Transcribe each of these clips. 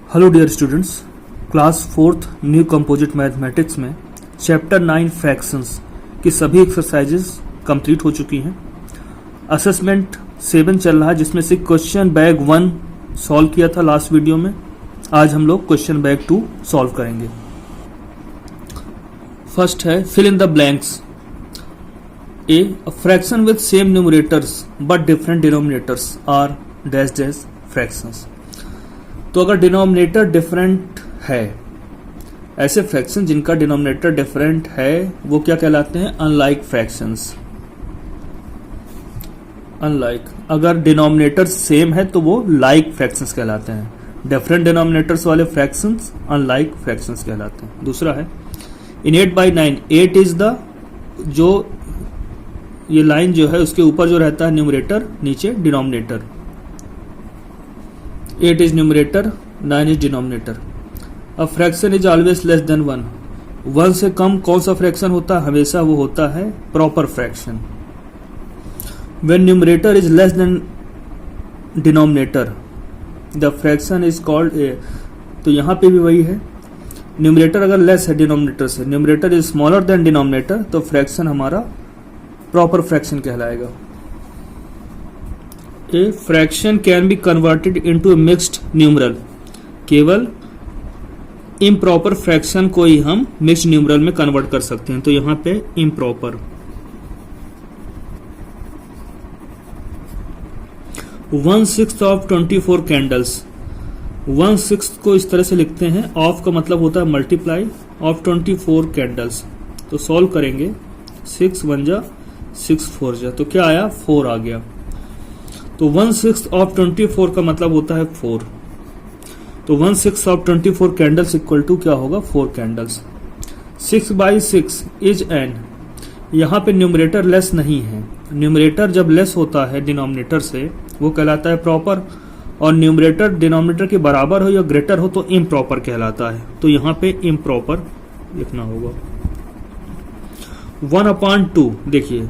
Hello dear students, class 4th new composite mathematics में chapter 9 fractions की सभी exercises complete हो चुकी हैं। असेसमेंट 7 चल रहा है, जिसमें से क्वेश्चन बैग 1 सॉल्व किया था लास्ट वीडियो में। आज हम लोग क्वेश्चन बैग 2 सॉल्व करेंगे। फर्स्ट है fill in the blanks. A fraction with same numerators but different denominators are dash dash fractions. तो अगर डिनोमिनेटर डिफरेंट है, ऐसे फ्रैक्शन जिनका डिनोमिनेटर डिफरेंट है वो क्या कहलाते हैं? Unlike fractions. अनलाइक, अगर डिनोमिनेटर सेम है तो वो लाइक फ्रैक्शंस कहलाते हैं। डिफरेंट डिनोमिनेटर्स वाले फ्रैक्शंस अनलाइक फ्रैक्शंस कहलाते हैं। दूसरा है इन 8/9, 8 इज द, जो ये लाइन जो है उसके ऊपर जो रहता है न्यूमरेटर, नीचे denominator. 8 is numerator, 9 is denominator. A fraction is always less than 1. 1 से कम कौन सा फ्रैक्शन होता है? हमेशा वो होता है proper fraction. When numerator is less than denominator, the fraction is called a. तो यहाँ पे भी वही है, न्यूमरेटर अगर लेस है डिनोमिनेटर से, numerator is smaller than denominator, तो फ्रैक्शन हमारा प्रॉपर फ्रैक्शन कहलाएगा। A fraction can be converted into a mixed numeral. केवल improper fraction को ही हम mixed numeral में कन्वर्ट कर सकते हैं। तो यहाँ पे improper। 1/6 of 24 candles। 1/6 को इस तरह से लिखते हैं, ऑफ का मतलब होता है मल्टीप्लाई ऑफ 24 कैंडल्स। तो सॉल्व करेंगे, 6 1 जा 6 4 जा, तो क्या आया? 4 आ गया। तो 1/6 ऑफ 24 का मतलब होता है 4। तो 1/6 ऑफ 24 कैंडल्स इक्वल टू क्या होगा? 4 कैंडल्स। 6/6 इज एन, यहाँ पे न्यूमरेटर लेस नहीं है। न्यूमरेटर जब लेस होता है डिनोमिनेटर से वो कहलाता है प्रॉपर, और न्यूमरेटर डिनोमिनेटर के बराबर हो या ग्रेटर हो तो इम्प्रॉपर कहलाता है। तो यहाँ पे इम्प्रॉपर लिखना होगा। 1/2, देखिए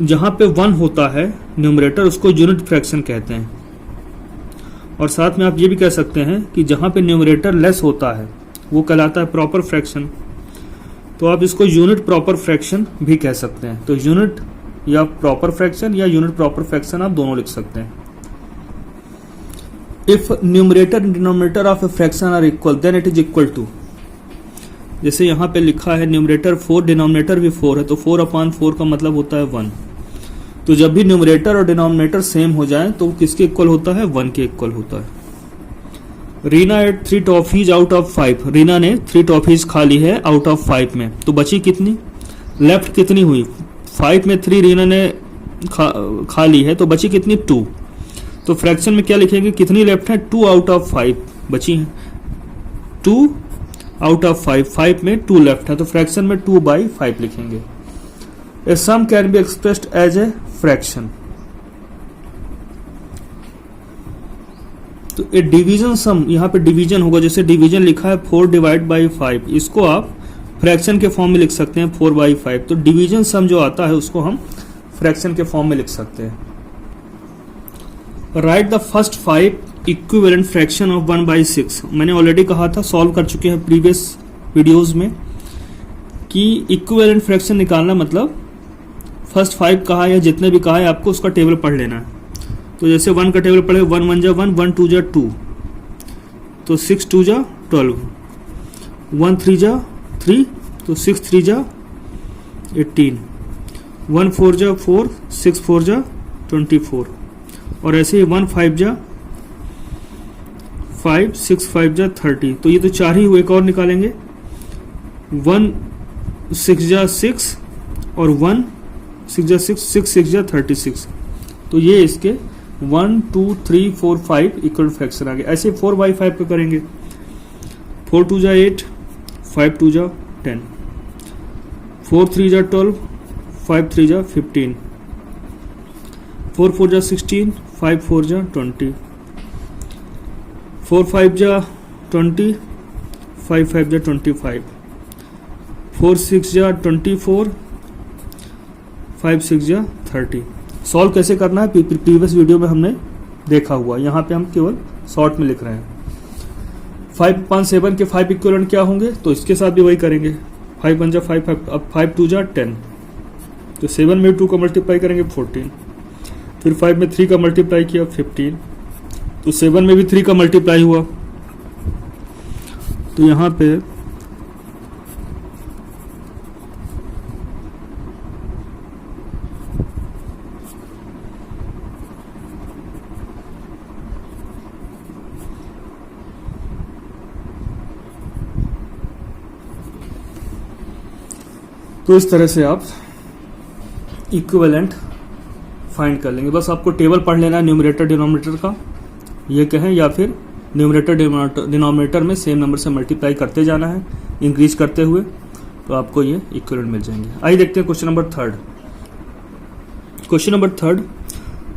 जहां पे 1 होता है न्यूमरेटर, उसको यूनिट फ्रैक्शन कहते हैं। और साथ में आप ये भी कह सकते हैं कि जहां पे न्यूमरेटर लेस होता है वो कहलाता है प्रॉपर फ्रैक्शन। तो आप इसको यूनिट प्रॉपर फ्रैक्शन भी कह सकते हैं। तो यूनिट या प्रॉपर फ्रैक्शन या यूनिट प्रॉपर फ्रैक्शन आप दोनों लिख सकते हैं। If numerator and denominator of a fraction are equal then it is equal to, जैसे यहाँ पे लिखा है न्यूमरेटर 4 डिनोमिनेटर भी 4 है, तो 4/4 का मतलब होता है 1। तो जब भी न्यूमरेटर और डिनोमिनेटर सेम हो जाए तो किसके इक्वल होता है? 1 के इक्वल होता है। Reena ate 3 toffees out of 5। Reena ने 3 टॉफीज खा ली है आउट ऑफ 5 में, तो बची कितनी? लेफ्ट कितनी हुई? 5 में 3 रीना ने खा ली है, तो बची कितनी? 2। तो फ्रैक्शन में क्या लिखेंगे? कितनी लेफ्ट है? 2 आउट ऑफ 5 बची है। 2 आउट ऑफ 5 में 2 लेफ्ट है, तो फ्रैक्शन में 2/5 लिखेंगे। A sum can be expressed as a fraction. तो ए डिवीजन सम, यहाँ पे डिवीजन होगा, जैसे डिवीजन लिखा है 4/5, इसको आप फ्रैक्शन के फॉर्म में लिख सकते हैं 4/5। तो डिवीजन सम जो आता है उसको हम फ्रैक्शन के फॉर्म में लिख सकते हैं। Right the first 5 equivalent fraction of 1/6। मैंने ऑलरेडी कहा था, सॉल्व कर चुके हैं प्रीवियस वीडियोस में, कि इक्विवेलेंट फ्रैक्शन निकालना मतलब फर्स्ट 5 कहा या जितने भी कहा है आपको उसका टेबल पढ़ लेना है। तो जैसे 1 का टेबल पढ़े, 1 1 जा 1, 1 2 जा 2, तो 6 2 जा 12, 1 3 जा 3, तो 6 3 जा 18, 1 4 जा 4, 6 4 जा 24, और ऐसे ही 1 5 जा 5, 6 5 जा 30। तो ये तो 4 ही हुए, एक और निकालेंगे। 1 6 जा 6 और 1 6 जा 6, 6 6 जा 36। तो ये इसके 1 2 3 4 5 इक्वल फ्रैक्शन आ गए। ऐसे 4/5 पे करेंगे। 4 2 जा 8, 5 2 जा 10, 4 3 जा 12, 5 3 जा 15, 4 4 जा 16, 5 4 जा 20, 4 5 जा 20, 5 5 जा 25, 4 6 जा 24, 5 6 जा 30। सॉल्व कैसे करना है प्रीवियस वीडियो में हमने देखा हुआ, यहाँ पे हम केवल शॉर्ट में लिख रहे हैं। 5 5 7 के 5 इक्विवेलेंट क्या होंगे, तो इसके साथ भी वही करेंगे। 5 1 जा 5, अब 5 2 जा 10, तो 7 में 2 का मल्टीप्लाई करेंगे 14, फिर 5 में 3 का मल्टीप्लाई किया 15, तो 7 में भी 3 का मल्टीप्लाई हुआ, तो यहाँ पे तो इस तरह से आप इक्विवेलेंट फाइंड कर लेंगे। बस आपको टेबल पढ़ लेना है न्यूमरेटर डिनोमिनेटर का, ये कहें, या फिर न्यूमरेटर डिनोमिनेटर में सेम नंबर से मल्टीप्लाई करते जाना है इंक्रीज करते हुए, तो आपको ये इक्विवेलेंट मिल जाएंगे। आइए देखते हैं question number third. Question number third,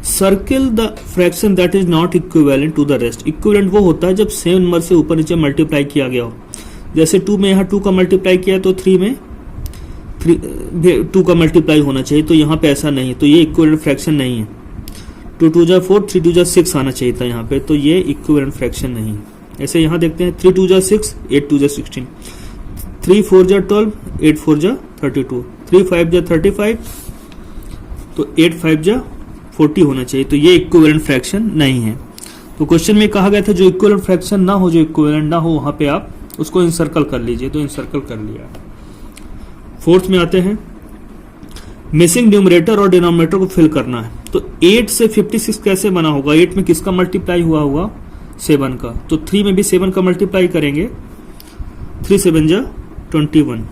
circle the fraction that is not equivalent to the rest. Equivalent वो होता है जब सेम नंबर से ऊपर नीचे मल्टीप्लाई किया गया हो। जैसे 2 में यहाँ 2 का मल्टीप्लाई किया तो 3 में 2 का मल्टीप्लाई होना चाहिए, तो यहाँ पे ऐसा नहीं है, तो ये इक्विवेलेंट फ्रैक्शन नहीं है। 2 2 जा 4, 3 2 जा 6 आना चाहिए था यहाँ पे, तो ये इक्विवेलेंट फ्रैक्शन नहीं है। ऐसे यहाँ देखते हैं 3 2 जा 6, 8 2 जा 16, 3 4 जा 12, 8 4 जा 32, 3 5 जा 35, तो 8 5 जा 40 होना चाहिए, तो ये इक्विवेलेंट फ्रैक्शन नहीं है। तो क्वेश्चन में कहा गया था जो इक्विवेलेंट फ्रैक्शन ना हो, जो इक्विवेलेंट ना हो, वहां पे आप उसको इंसर्कल कर लीजिए, तो इंसर्कल कर लिया। फोर्थ में आते हैं, मिसिंग न्यूमरेटर और डिनोमिनेटर को फिल करना है। तो 8 से 56 कैसे बना होगा, 8 में किसका मल्टीप्लाई हुआ होगा, 7 का, तो 3 में भी 7 का मल्टीप्लाई करेंगे, 3 7 जा 21।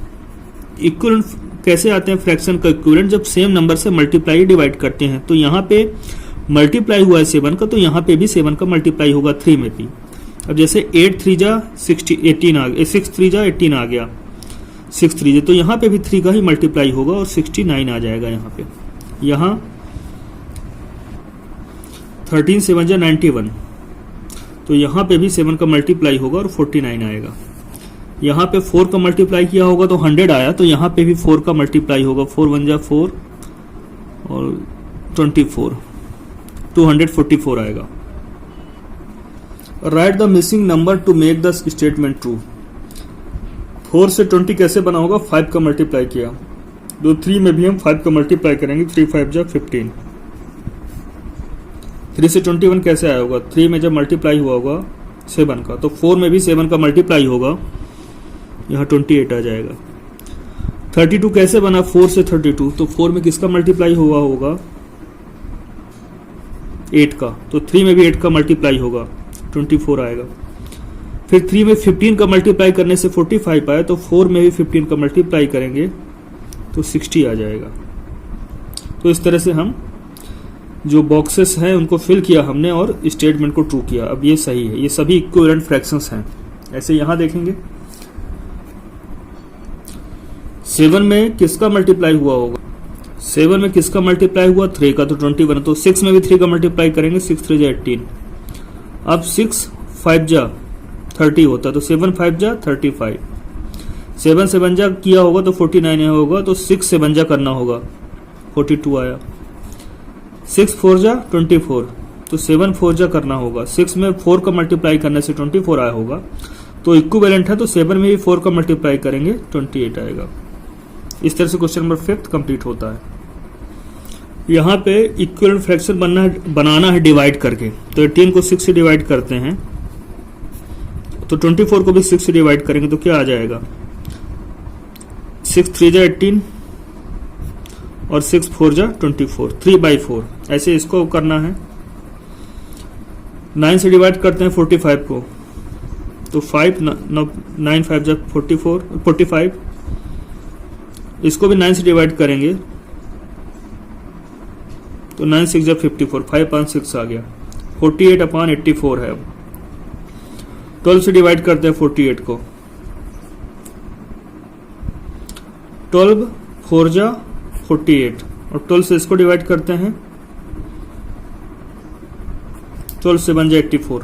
इक्विवेलेंट कैसे आते हैं फ्रैक्शन का इक्विवेलेंट, जब सेम नंबर से मल्टीप्लाई डिवाइड करते हैं। तो यहाँ पे मल्टीप्लाई हुआ है 7 का, तो यहाँ पे भी 7 का मल्टीप्लाई होगा 3 में भी। अब जैसे 8 3 जा 18 आ गया, 6 3 जा 18 आ गया, 6 3 जा, तो यहाँ पे भी 3 का ही मल्टीप्लाई होगा और 69 आ जाएगा यहाँ पे। यहाँ 13 7 जा 91, तो यहाँ पे भी 7 का मल्टीप्लाई होगा और 49 आएगा। यहाँ पे 4 का मल्टीप्लाई किया होगा तो 100 आया, तो यहाँ पे भी 4 का मल्टीप्लाई होगा, 4 1 जा 4 और 24, 244 आएगा। Right the missing number two make the statement true. 4 से 20 कैसे बना होगा, 5 का मल्टीप्लाई किया, तो 3 में भी हम 5 का मल्टीप्लाई करेंगे, 3 5 जा 15। 3 से 21 कैसे आया होगा, 3 में जब मल्टीप्लाई हुआ होगा 7 का, तो 4 में भी 7 का मल्टीप्लाई होगा, यहाँ 28 आ जाएगा। 32 कैसे बना, 4 से 32, तो 4 में किसका मल्टीप्लाई हुआ होगा, 8 का, तो 3 में भी 8 का मल्टीप्लाई होगा, 24 आएगा। फिर 3 में 15 का मल्टीप्लाई करने से 45 आया, तो 4 में भी 15 का मल्टीप्लाई करेंगे तो 60 आ जाएगा। तो इस तरह से हम जो बॉक्सेस हैं उनको फिल किया हमने और स्टेटमेंट को ट्रू किया। अब ये सही है, ये सभी इक्विवेलेंट फ्रैक्शंस हैं। ऐसे यहां देखेंगे 7 में किसका मल्टीप्लाई हुआ होगा, 7 में किसका मल्टीप्लाई हुआ, 3 का, तो 21, तो 6 में भी 3 का मल्टीप्लाई करेंगे, 6 3 जा 18। अब 6 5 जा 30 होता, तो 7 5 जा 35, 7 7 जा किया होगा तो 49 होगा, तो 6 7 जा करना होगा, 42 आया। 6 4 जा 24, तो 7 4 जा करना होगा, 6 में 4 का मल्टीप्लाई करने से 24 आया होगा, तो इक्विवेलेंट है, तो 7 में भी 4 का मल्टीप्लाई करेंगे 28 आएगा। इस तरह से क्वेश्चन नंबर 5 कंप्लीट होता है। यहाँ पे इक्विवेलेंट फ्रैक्शन बनाना है डिवाइड करके, तो 18 को 6 से डिवाइड करते हैं, तो 24 को भी 6 से डिवाइड करेंगे तो क्या आ जाएगा, 6 3 जा 18 और 6 4 जा 24, 3/4। ऐसे इसको करना है। 9 से डिवाइड करते हैं 45 को, तो 5 9 5 जा 45, इसको भी 9 से डिवाइड करेंगे तो 9 6 जा 54, 5 5 6 आ गया, 48/84 है। अब 12 से डिवाइड करते हैं 48 को, 12 4 जा 48 और 12 से इसको डिवाइड करते हैं, 12 से बन जाए 84।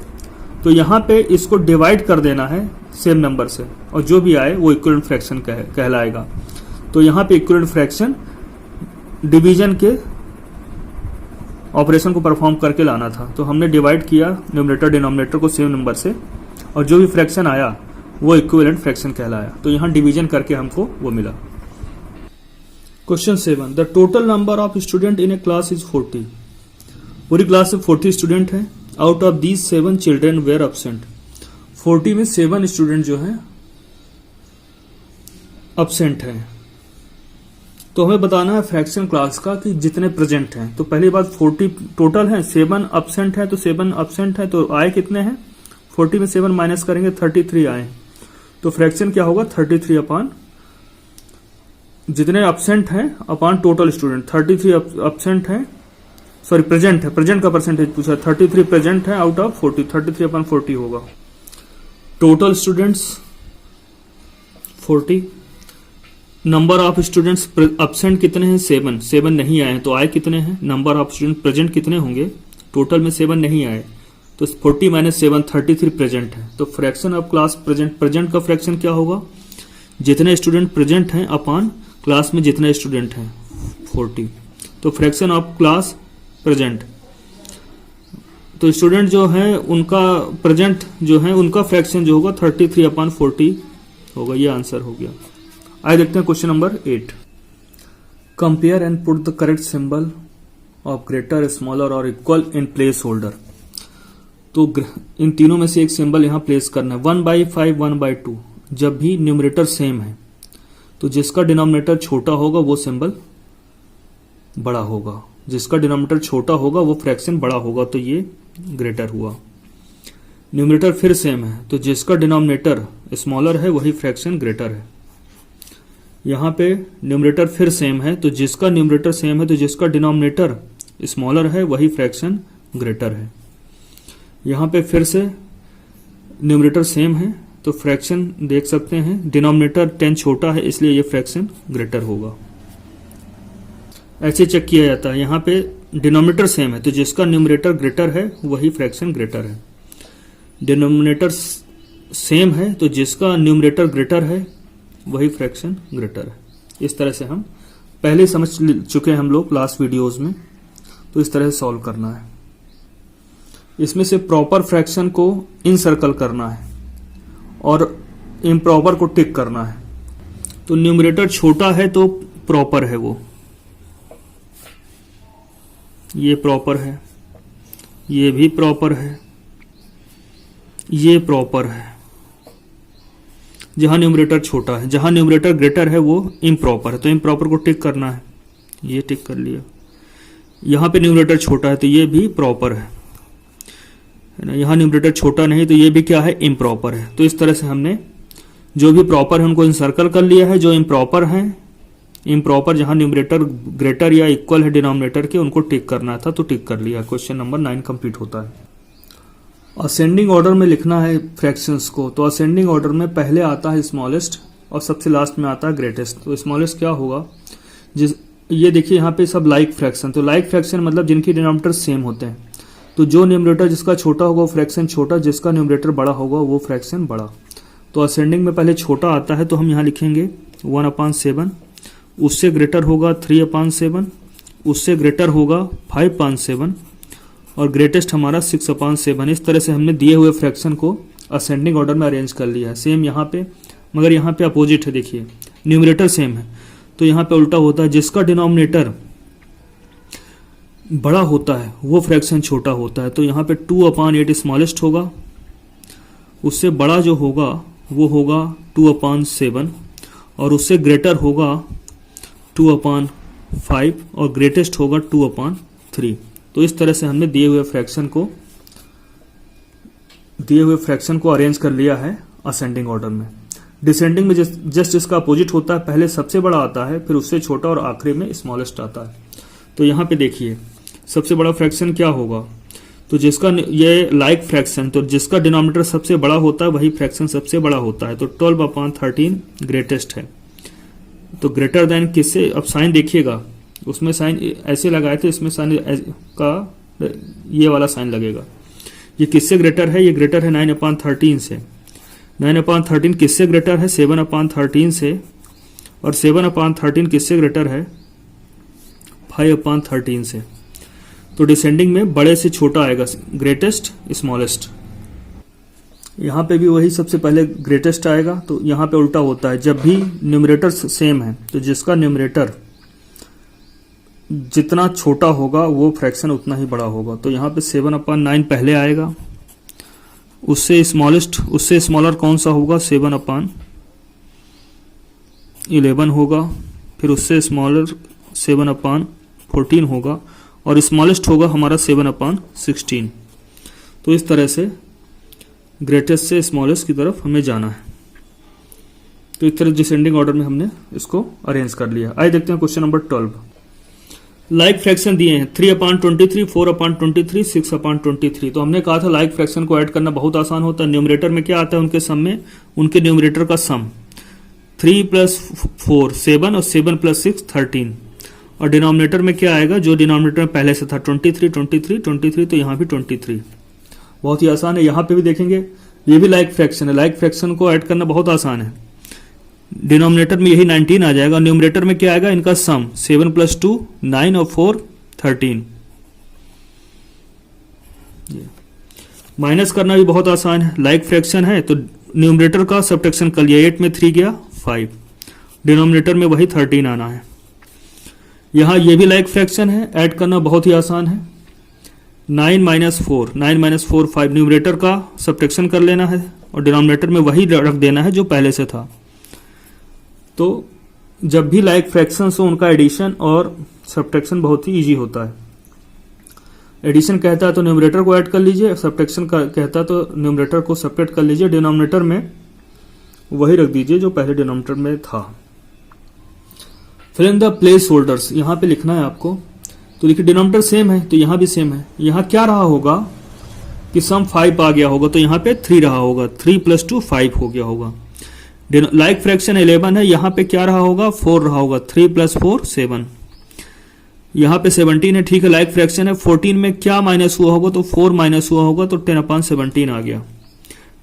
तो यहाँ पे इसको डिवाइड कर देना है सेम नंबर से और जो भी आए वो इक्विवेलेंट फ्रैक्शन कहलाएगा। तो यहाँ पे इक्विवेलेंट फ्रैक्शन डिवीजन के ऑपरेशन को परफॉर्म करके लाना था। तो हमने डिवाइड किया न्यूमरेटर डिनोमिनेटर को सेम नंबर से और जो भी फ्रैक्शन आया वो इक्विवेलेंट फ्रैक्शन कहलाया। तो यहाँ डिवीजन करके हमको वो मिला। Question 7, the total number of student in a class is 40। पूरी क्लास में 40 स्टूडेंट हैं। Out of these 7 children were absent. 40 में 7 स्टूडेंट जो हैं अब्सेंट हैं। तो हमें बताना है फ्रैक्शन क्लास का कि जितने प्रेजेंट हैं। तो पहली बात 40 टोटल है, 7 अब्सेंट है, तो 7 अब्सेंट है तो आए कितने हैं, 40 में 7 माइनस करेंगे 33 आए। तो फ्रैक्शन क्या होगा 33 अपान जितने अब्सेंट हैं अपान टोटल स्टूडेंट। 33 अब्सेंट है, सॉरी प्रेजेंट है, प्रेजेंट का परसेंटेज पूछा, 33 प्रेजेंट है आउट ऑफ 40, 33 अपान 40 होगा। Total students 40, number of students absent कितने हैं 7, 7 नहीं आए तो आए कितने हैं, नंबर ऑफ स्टूडेंट प्रेजेंट कितने होंगे, टोटल में 7 नहीं आए तो 40 माइनस 7 33 प्रेजेंट है। तो fraction of class present, present का फ्रैक्शन क्या होगा, जितने स्टूडेंट प्रेजेंट हैं अपान क्लास में जितने स्टूडेंट हैं 40। तो फ्रैक्शन ऑफ क्लास प्रेजेंट, तो स्टूडेंट जो है उनका प्रेजेंट जो है उनका फ्रैक्शन जो होगा 33 अपान 40 होगा। ये आंसर हो गया। आइए देखते हैं question number 8। Compare and put the correct symbol of greater, smaller और इक्वल इन प्लेस होल्डर। तो इन तीनों में से एक सिंबल यहां प्लेस करना है। 1/5 1/2 जब भी न्यूमरेटर सेम है तो जिसका डिनोमिनेटर छोटा होगा वो सिंबल बड़ा होगा, जिसका डिनोमिनेटर छोटा होगा वो फ्रैक्शन बड़ा होगा, तो ये ग्रेटर हुआ। न्यूमरेटर फिर सेम है तो जिसका डिनोमिनेटर स्मॉलर है वही फ्रैक्शन ग्रेटर है। यहां पे न्यूमरेटर फिर सेम है तो जिसका न्यूमरेटर सेम है तो जिसका डिनोमिनेटर स्मॉलर है वही फ्रैक्शन ग्रेटर है। यहां पे फिर से न्यूमरेटर सेम है तो फ्रैक्शन देख सकते हैं, डिनोमिनेटर 10 छोटा है इसलिए ये फ्रैक्शन ग्रेटर होगा। ऐसे चेक किया जाता है, यहां पे डिनोमिनेटर सेम है तो जिसका न्यूमरेटर ग्रेटर है वही फ्रैक्शन ग्रेटर है। डिनोमिनेटर सेम है तो जिसका न्यूमरेटर ग्रेटर है वही फ्रैक्शन ग्रेटर है। इस तरह से हम पहले समझ चुके हैं हम लोग लास्ट वीडियोस में, तो इस तरह से सॉल्व करना है। इसमें से प्रॉपर फ्रैक्शन को इन सर्कल करना है और इम्प्रॉपर को टिक करना है। तो न्यूमरेटर छोटा है तो प्रॉपर है, वो ये प्रॉपर है, ये भी प्रॉपर है, ये प्रॉपर है। जहां न्यूमरेटर छोटा है, जहां न्यूमरेटर ग्रेटर है वो इम्प्रॉपर है, तो इम्प्रॉपर को टिक करना है, ये टिक कर लिया। यहां पे न्यूमरेटर छोटा है तो ये भी प्रॉपर है ना, यहां न्यूमरेटर छोटा नहीं तो ये भी क्या है, इम्प्रॉपर है। तो इस तरह से हमने जो भी प्रॉपर है उनको इंसर्कल कर लिया है, जो इम्प्रॉपर है, इम्प्रॉपर जहां न्यूमरेटर ग्रेटर या इक्वल है डिनोमिनेटर के उनको टिक करना था तो टिक कर लिया। क्वेश्चन नंबर 9 कंप्लीट होता है। असेंडिंग ऑर्डर में लिखना है फ्रैक्शंस को, तो असेंडिंग ऑर्डर में पहले आता है स्मॉलेस्ट और सबसे लास्ट में आता है ग्रेटेस्ट। तो स्मॉलेस्ट क्या होगा, ये देखिए यहाँ पे सब लाइक फ्रैक्शन, तो लाइक फ्रैक्शन मतलब जिनके डिनोमिनेटर सेम होते हैं, तो जो न्यूमरेटर जिसका छोटा होगा वो फ्रैक्शन छोटा, जिसका न्यूमरेटर बड़ा होगा वो फ्रैक्शन बड़ा। तो असेंडिंग में पहले छोटा आता है तो हम यहाँ लिखेंगे 1/7, उससे ग्रेटर होगा 3/7, उससे ग्रेटर होगा 5/7 और ग्रेटेस्ट हमारा 6/7। इस तरह से हमने दिए हुए फ्रैक्शन को असेंडिंग ऑर्डर में अरेंज कर लिया है। सेम यहाँ पे, मगर यहाँ पे अपोजिट है, देखिए न्यूमरेटर सेम है तो यहाँ पे उल्टा होता है, जिसका डिनोमिनेटर बड़ा होता है वो फ्रैक्शन छोटा होता है। तो यहाँ पे 2/8 स्मॉलेस्ट होगा, उससे बड़ा जो होगा वो होगा 2/7 और उससे ग्रेटर होगा 2/5 और ग्रेटेस्ट होगा 2/3। तो इस तरह से हमने दिए हुए फ्रैक्शन को अरेंज कर लिया है असेंडिंग ऑर्डर में। डिसेंडिंग में जस्ट इसका अपोजिट होता है, पहले सबसे बड़ा आता है फिर उससे छोटा और आखिरी में स्मॉलेस्ट आता है। तो यहाँ पे देखिए सबसे बड़ा फ्रैक्शन क्या होगा, तो जिसका ये लाइक फ्रैक्शन, तो जिसका डिनोमिनेटर सबसे बड़ा होता है वही फ्रैक्शन सबसे बड़ा होता है। तो 12/13 ग्रेटेस्ट है। तो ग्रेटर देन किससे, अब साइन देखिएगा, उसमें साइन ऐसे लगाए थे, इसमें साइन का ये वाला साइन लगेगा। ये किससे ग्रेटर है, ये ग्रेटर है 9/13 से। 9/13 किससे ग्रेटर है, 7/13 से, और 7/13 किससे ग्रेटर है, 5/13 से। तो डिसेंडिंग में बड़े से छोटा आएगा, ग्रेटेस्ट स्मॉलेस्ट। यहाँ पे भी वही सबसे पहले ग्रेटेस्ट आएगा, तो यहाँ पे उल्टा होता है, जब भी न्यूमरेटर सेम है तो जिसका न्यूमरेटर जितना छोटा होगा वो फ्रैक्शन उतना ही बड़ा होगा। तो यहाँ पे 7/9 पहले आएगा, उससे स्मॉलर कौन सा होगा, 7/11 होगा, फिर उससे स्मॉलर 7/14 होगा, और स्मॉलेस्ट होगा हमारा 7/16। तो इस तरह से ग्रेटेस्ट से स्मॉलेस्ट की तरफ हमें जाना है। तो इस तरह डिसेंडिंग ऑर्डर में हमने इसको अरेंज कर लिया। आइए देखते हैं क्वेश्चन नंबर 12। लाइक फ्रैक्शन दिए हैं 3/23, 4/23, 6/23। तो हमने कहा था लाइक फ्रैक्शन को ऐड करना बहुत आसान होता है। न्यूमरेटर में क्या आता है उनके सम में, उनके न्यूमरेटर का सम 3 + 4 7 और 7 + 6 13, और डिनोमिनेटर में क्या आएगा, जो डिनोमिनेटर में पहले से था 23 23 23, तो यहाँ भी 23। बहुत ही आसान है। यहाँ पे भी देखेंगे ये भी लाइक फ्रैक्शन है, लाइक फ्रैक्शन को ऐड करना बहुत आसान है। डिनोमिनेटर में यही 19 आ जाएगा, न्यूमरेटर में क्या आएगा, इनका सम 7 + 2 9 और 4 13। माइनस करना भी बहुत आसान है, लाइक फ्रैक्शन है तो न्यूमरेटर का सब्ट्रैक्शन कर लिया, 8 में 3 गया 5, डिनोमिनेटर में वही 13 आना है। यहाँ ये भी लाइक फ्रैक्शन है, ऐड करना बहुत ही आसान है। 9 - 4 9 - 4 5, न्यूमरेटर का सब्ट्रैक्शन कर लेना है और डिनोमिनेटर में वही रख देना है जो पहले से था। तो जब भी लाइक फ्रैक्शंस हो उनका एडिशन और सब्ट्रैक्शन बहुत ही इजी होता है। एडिशन कहता है तो न्यूमरेटर को ऐड कर लीजिए, सब्ट्रैक्शन कहता है तो न्यूमरेटर को सब्ट्रैक्ट कर लीजिए, डिनोमिनेटर में वही रख दीजिए जो पहले डिनोमिनेटर में था। Fill in the place holders, यहाँ पे लिखना है आपको। तो देखिए डिनोमिनेटर सेम है तो यहाँ भी सेम है। यहाँ क्या रहा होगा कि सम 5 आ गया होगा, तो यहाँ पे 3 रहा होगा, 3 + 2 5 हो गया होगा। लाइक फ्रैक्शन 11 है, यहाँ पे क्या रहा होगा, 4 रहा होगा, 3 + 4 7। यहाँ पे 17 है, ठीक है, लाइक फ्रैक्शन है। 14 में क्या माइनस हुआ होगा, तो 4 माइनस हुआ होगा, तो 10/17 आ गया।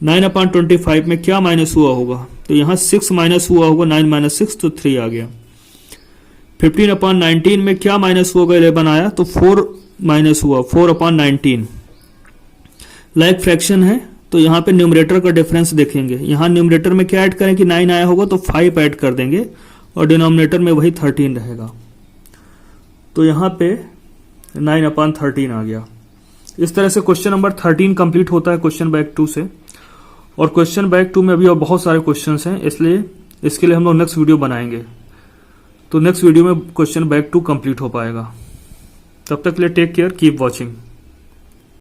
9/25 में क्या माइनस हुआ होगा, तो यहाँ 6 माइनस हुआ होगा, 9 - 6 तो 3 आ गया। 15/19 में क्या माइनस होगा, 11 आया, तो 4 माइनस हुआ, 4/19। लाइक फ्रैक्शन है तो यहाँ पे न्यूमरेटर का डिफरेंस देखेंगे। यहाँ न्यूमरेटर में क्या ऐड करें कि 9 आया होगा तो 5 ऐड कर देंगे, और डिनोमिनेटर में वही 13 रहेगा। तो यहाँ पे 9/13 आ गया। इस तरह से क्वेश्चन नंबर 13 कंप्लीट होता है क्वेश्चन बैंक 2 से। और क्वेश्चन बैंक 2 में अभी और बहुत सारे क्वेश्चंस हैं, इसलिए इसके लिए हम लोग नेक्स्ट वीडियो बनाएंगे। तो नेक्स्ट वीडियो में क्वेश्चन बैंक 2 कंप्लीट हो पाएगा। तब तक के लिए टेक केयर, कीप वॉचिंग।